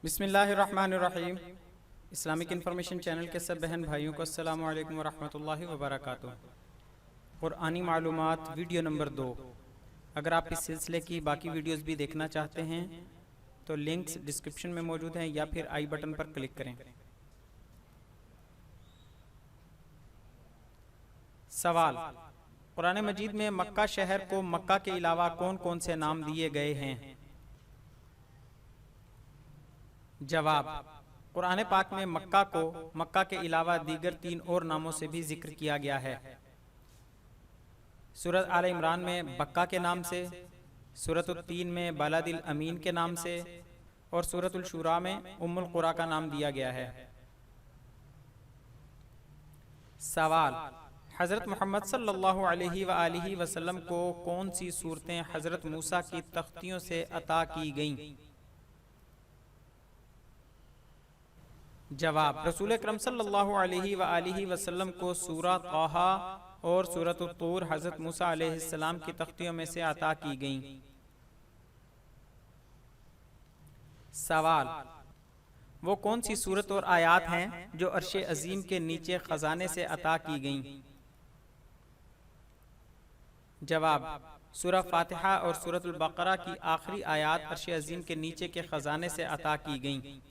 बिस्मिल्लाहिर्रहमानिर्रहीम। Islamic information channel के सब बहन भाइयों को अस्सलामु अलैकुम वरहमतुल्लाहि वबरकातुहू। क़ुरआनी मालूमात वीडियो नंबर 2। अगर आप इस सिलसिले की बाकी वीडियोस भी देखना चाहते हैं तो लिंक्स डिस्क्रिप्शन में मौजूद हैं या फिर आई बटन पर क्लिक करें। सवाल, कुरान मजीद में मक्का शहर को मक्का के अलावा कौन कौन से नाम दिए गए हैं? जवाब, कुरान पाक में मक्का को मक्का के अलावा दीगर 3 और नामों से भी जिक्र किया गया है। सूरत आल इमरान में बक्का के नाम से, सूरत 3 में बलदिल अमीन के नाम से और सूरत शुरा में उम्मुल कुरा का नाम दिया गया है। सवाल, हज़रत मोहम्मद सल्लल्लाहु अलैहि वसल्लम को कौन सी सूरतें हज़रत मूसा की तख्तियों से अता की गईं? जवाब, रसूल अकरम सल्लल्लाहु अलैहि वसल्लम को सूरह ताहा और सूरत तूर हज़रत मूसा अलैहिस्सलाम की तख्तियों में से अता की गईं। सवाल, वो कौन सी सूरत और आयात हैं जो अर्श अजीम के नीचे खजाने से अता की गईं? जवाब, सूरह फातिहा और सूरतुल बकरा की आखिरी आयात अर्श अजीम के नीचे के खजाने से अता की गईं।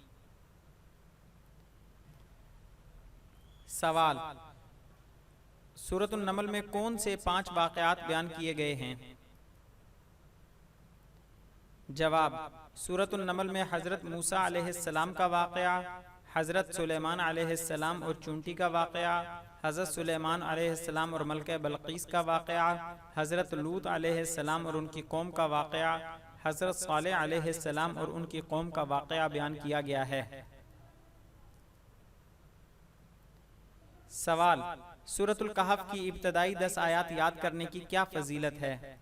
सवाल, सूरतुल नमल में कौन से 5 वाक़यात बयान किए गए हैं? जवाब, सूरतुल नमल में हज़रत मूसा अलैहिस्सलाम का वाक़या, हज़रत सुलेमान अलैहिस्सलाम और चूंटी का वाक़या, हज़रत सुलेमान अलैहिस्सलाम और मलका बल्क़ीस का वाक़या, हज़रत लूत अलैहिस्सलाम और उनकी कौम का वाक़या, हज़रत सालेह अलैहिस्सलाम और उनकी कौम का वाक़या बयान किया गया है। सवाल, सूरतुल कहफ की इब्तदाई 10 आयात याद करने की क्या फजीलत है?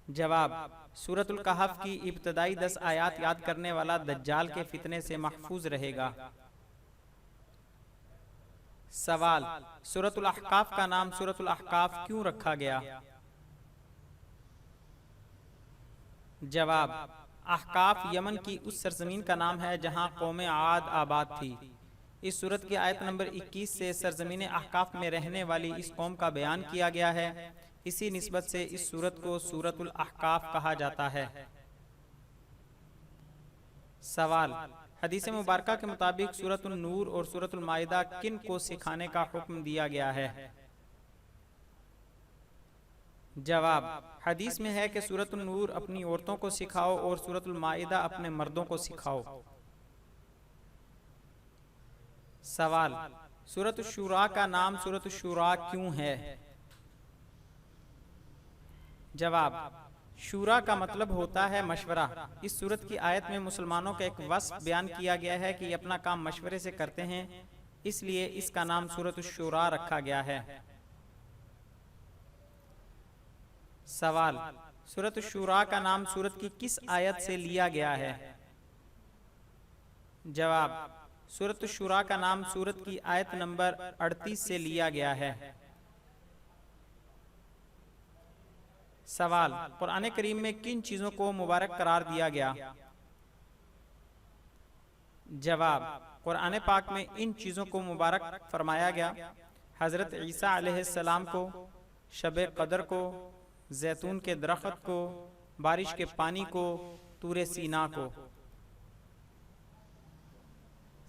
जवाब, सूरतुल कहफ की इब्तदाई 10 आयात याद करने वाला दज्जाल के फितने से महफूज रहेगा। सवाल, सूरतुल अहकाफ का नाम सूरतुल अहकाफ क्यों रखा गया? जवाब, अहकाफ यमन की उस सरजमीन का नाम है जहां कौम आद आबाद थी। इस सूरत की आयत नंबर 21 से सरजमीन अहकाफ में रहने वाली इस कौम का बयान किया गया है। इसी निस्बत से इस सूरत को सूरतुल अहकाफ कहा जाता है। सवाल, हदीस मुबारका के मुताबिक सूरतुल नूर और सूरतुल माइदा किन को सिखाने का हुक्म दिया गया है? जवाब, हदीस में है कि सूरतुल नूर अपनी औरतों को सिखाओ और सूरतुल माइदा अपने मर्दों को सिखाओ। सवाल, सूरत शुरा का नाम सूरत शुरा क्यों है? जवाब, शूरा का मतलब होता है मशवरा। इस सूरत की आयत में मुसलमानों का एक वस्फ बयान किया गया है कि अपना काम मशवरे से करते हैं, इसलिए इसका नाम सूरत शुरा रखा गया है। सवाल, सूरत शुरा का नाम सूरत की किस आयत से लिया गया है? जवाब, सूरत शुरा का नाम सूरत की आयत नंबर 38 से लिया गया है। सवाल, कुरान करीम में किन चीजों को मुबारक करार दिया गया? जवाब, कुरान पाक में इन चीजों को मुबारक फरमाया गया। हजरत ईसा अलैहिस्सलाम को, शब कदर को, जैतून के दरख्त को, बारिश के पानी को, तूरे सीना को।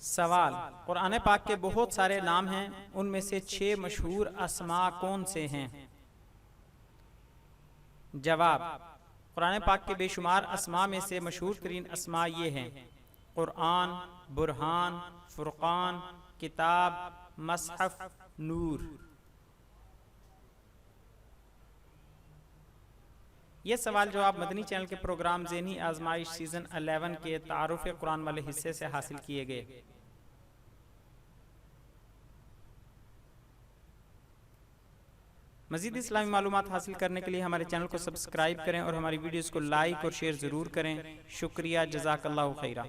सवाल, कुरान पाक के बहुत सारे नाम हैं, उनमें से 6 मशहूर अस्मा कौन से हैं? जवाब, कुरान पाक के बेशुमार अस्मा में से मशहूर तरीन अस्मा ये हैं: कुरान, बुरहान, फुरकान, किताब, मसहफ, नूर। ये सवाल जवाब मदनी चैनल के प्रोग्राम ज़हनी आजमाइश सीज़न 11 के तारुफ कुरान वाले हिस्से से हासिल किए गए। मज़ीद इस्लामी मालूमात हासिल करने के लिए हमारे चैनल को सब्सक्राइब करें और हमारी वीडियोस को लाइक और शेयर ज़रूर करें। शुक्रिया, जज़ाकल्लाहु खैरा।